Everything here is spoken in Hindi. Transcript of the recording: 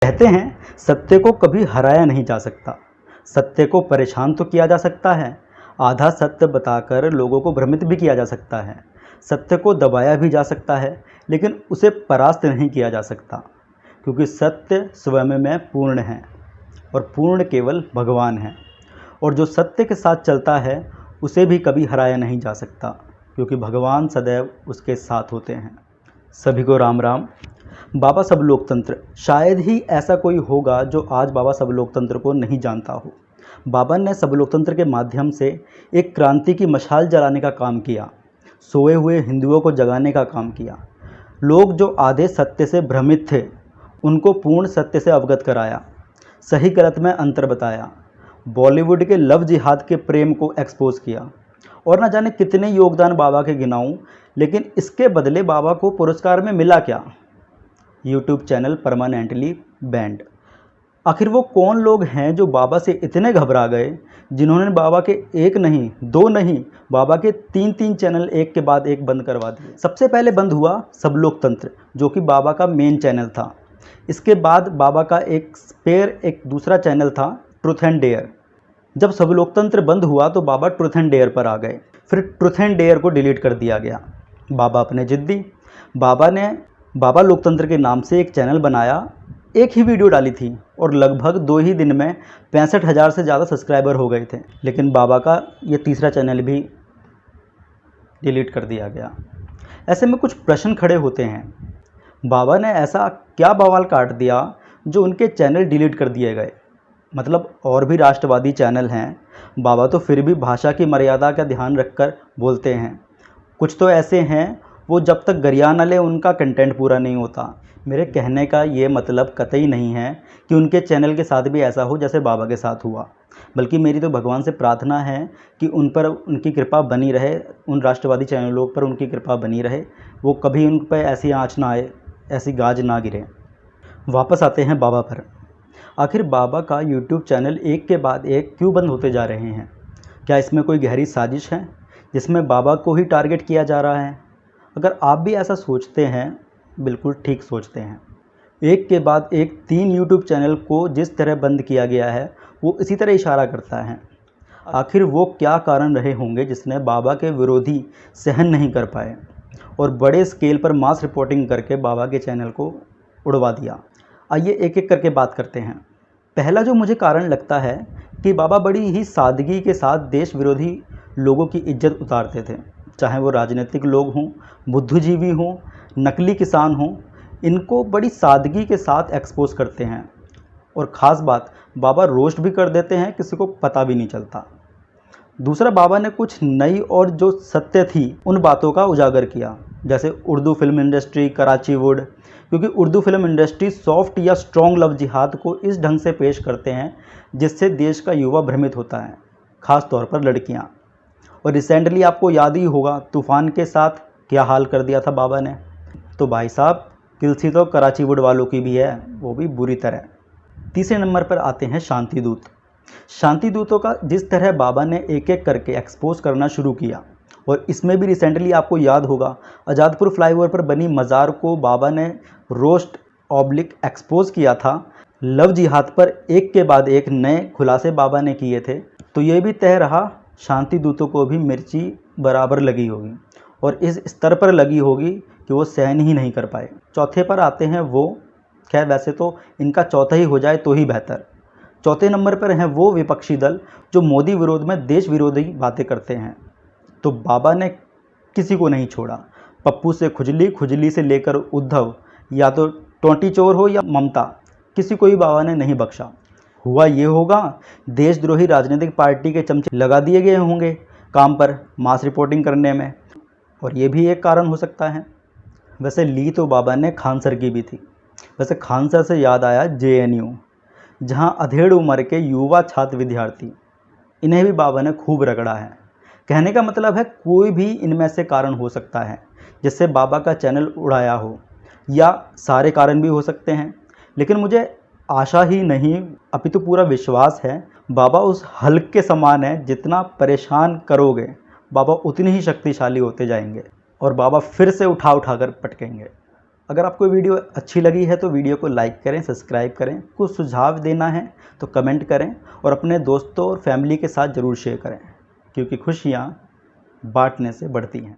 कहते हैं सत्य को कभी हराया नहीं जा सकता। सत्य को परेशान तो किया जा सकता है, आधा सत्य बताकर लोगों को भ्रमित भी किया जा सकता है। सत्य को दबाया भी जा सकता है, लेकिन उसे परास्त नहीं किया जा सकता, क्योंकि सत्य स्वयं में पूर्ण है और पूर्ण केवल भगवान है। और जो सत्य के साथ चलता है उसे भी कभी हराया नहीं जा सकता, क्योंकि भगवान सदैव उसके साथ होते हैं। सभी को राम राम। बाबा सब लोकतंत्र, शायद ही ऐसा कोई होगा जो आज बाबा सब लोकतंत्र को नहीं जानता हो। बाबा ने सब लोकतंत्र के माध्यम से एक क्रांति की मशाल जलाने का काम किया, सोए हुए हिंदुओं को जगाने का काम किया। लोग जो आधे सत्य से भ्रमित थे उनको पूर्ण सत्य से अवगत कराया, सही गलत में अंतर बताया, बॉलीवुड के लव जिहाद के प्रेम को एक्सपोज किया। और न जाने कितने योगदान बाबा के गिनाऊं, लेकिन इसके बदले बाबा को पुरस्कार में मिला क्या? YouTube channel permanently band. आखिर वो कौन लोग हैं जो बाबा से इतने घबरा गए, जिन्होंने बाबा के एक नहीं, दो नहीं, बाबा के तीन तीन चैनल एक के बाद एक बंद करवा दिए। सबसे पहले बंद हुआ सब लोकतंत्र, जो कि बाबा का मेन चैनल था। इसके बाद बाबा का एक दूसरा चैनल था ट्रुथ एंड डेयर। जब सब लोकतंत्र बंद हुआ तो बाबा ट्रुथ एंड डेयर पर आ गए। फिर ट्रुथ एंड डेयर को डिलीट कर दिया गया। बाबा अपने जिद्दी, बाबा ने बाबा लोकतंत्र के नाम से एक चैनल बनाया, एक ही वीडियो डाली थी और लगभग 2 ही दिन में 65,000 से ज़्यादा सब्सक्राइबर हो गए थे। लेकिन बाबा का ये तीसरा चैनल भी डिलीट कर दिया गया। ऐसे में कुछ प्रश्न खड़े होते हैं, बाबा ने ऐसा क्या बवाल काट दिया जो उनके चैनल डिलीट कर दिए गए? मतलब और भी राष्ट्रवादी चैनल हैं, बाबा तो फिर भी भाषा की मर्यादा का ध्यान रखकर बोलते हैं। कुछ तो ऐसे हैं वो जब तक गरिया न ले उनका कंटेंट पूरा नहीं होता। मेरे कहने का ये मतलब कतई नहीं है कि उनके चैनल के साथ भी ऐसा हो जैसे बाबा के साथ हुआ, बल्कि मेरी तो भगवान से प्रार्थना है कि उन पर उनकी कृपा बनी रहे, उन राष्ट्रवादी चैनलों पर उनकी कृपा बनी रहे, वो कभी उन पर ऐसी आँच ना आए, ऐसी गाज ना गिरे। वापस आते हैं बाबा पर। आखिर बाबा का यूट्यूब चैनल एक के बाद एक क्यों बंद होते जा रहे हैं? क्या इसमें कोई गहरी साजिश है जिसमें बाबा को ही टारगेट किया जा रहा है? अगर आप भी ऐसा सोचते हैं, बिल्कुल ठीक सोचते हैं। एक के बाद एक 3 यूट्यूब चैनल को जिस तरह बंद किया गया है वो इसी तरह इशारा करता है। आखिर वो क्या कारण रहे होंगे जिसने बाबा के विरोधी सहन नहीं कर पाए और बड़े स्केल पर मास रिपोर्टिंग करके बाबा के चैनल को उड़वा दिया? आइए एक एक करके बात करते हैं। पहला जो मुझे कारण लगता है कि बाबा बड़ी ही सादगी के साथ देश विरोधी लोगों की इज्जत उतारते थे, चाहे वो राजनीतिक लोग हों, बुद्धिजीवी हों, नकली किसान हों, इनको बड़ी सादगी के साथ एक्सपोज करते हैं। और ख़ास बात, बाबा रोस्ट भी कर देते हैं, किसी को पता भी नहीं चलता। दूसरा, बाबा ने कुछ नई और जो सत्य थी उन बातों का उजागर किया, जैसे Urdu film industry, Karachi would, क्योंकि उर्दू फिल्म इंडस्ट्री सॉफ्ट या स्ट्रॉन्ग लव जिहाद को इस ढंग से पेश करते हैं जिससे देश का युवा भ्रमित होता है, ख़ास तौर पर लड़कियां। और रिसेंटली आपको याद ही होगा तूफ़ान के साथ क्या हाल कर दिया था बाबा ने। तो भाई साहब, किलसी तो कराची वुड वालों की भी है, वो भी बुरी तरह। तीसरे नंबर पर आते हैं शांति दूत। शांति दूतों का जिस तरह बाबा ने एक एक करके एक्सपोज करना शुरू किया, और इसमें भी रिसेंटली आपको याद होगा आज़ादपुर फ्लाईओवर पर बनी मज़ार को बाबा ने रोस्ट ऑब्लिक एक्सपोज किया था। लव जिहाद पर एक के बाद एक नए खुलासे बाबा ने किए थे। तो ये भी तय रहा, शांति दूतों को भी मिर्ची बराबर लगी होगी, और इस स्तर पर लगी होगी कि वो सहन ही नहीं कर पाए। चौथे पर आते हैं वो, खैर वैसे तो इनका चौथा ही हो जाए तो ही बेहतर। चौथे नंबर पर हैं वो विपक्षी दल जो मोदी विरोध में देश विरोधी बातें करते हैं। तो बाबा ने किसी को नहीं छोड़ा, पप्पू से खुजली, खुजली से लेकर उद्धव, या तो टोंटी चोर हो या ममता, किसी को भी बाबा ने नहीं बख्शा। हुआ ये होगा, देशद्रोही राजनीतिक पार्टी के चमचे लगा दिए गए होंगे काम पर मास रिपोर्टिंग करने में, और ये भी एक कारण हो सकता है। वैसे ली तो बाबा ने खान सर की भी थी। वैसे खान सर से याद आया JNU, जहां अधेड़ उम्र के युवा छात्र विद्यार्थी, इन्हें भी बाबा ने खूब रगड़ा है। कहने का मतलब है कोई भी इनमें से कारण हो सकता है जिससे बाबा का चैनल उड़ाया हो, या सारे कारण भी हो सकते हैं। लेकिन मुझे आशा ही नहीं अपितु पूरा विश्वास है बाबा उस हल्क के समान है, जितना परेशान करोगे बाबा उतनी ही शक्तिशाली होते जाएंगे और बाबा फिर से उठा कर पटकेंगे। अगर आपको वीडियो अच्छी लगी है तो वीडियो को लाइक करें, सब्सक्राइब करें। कुछ सुझाव देना है तो कमेंट करें और अपने दोस्तों और फैमिली के साथ ज़रूर शेयर करें, क्योंकि खुशियाँ बांटने से बढ़ती हैं।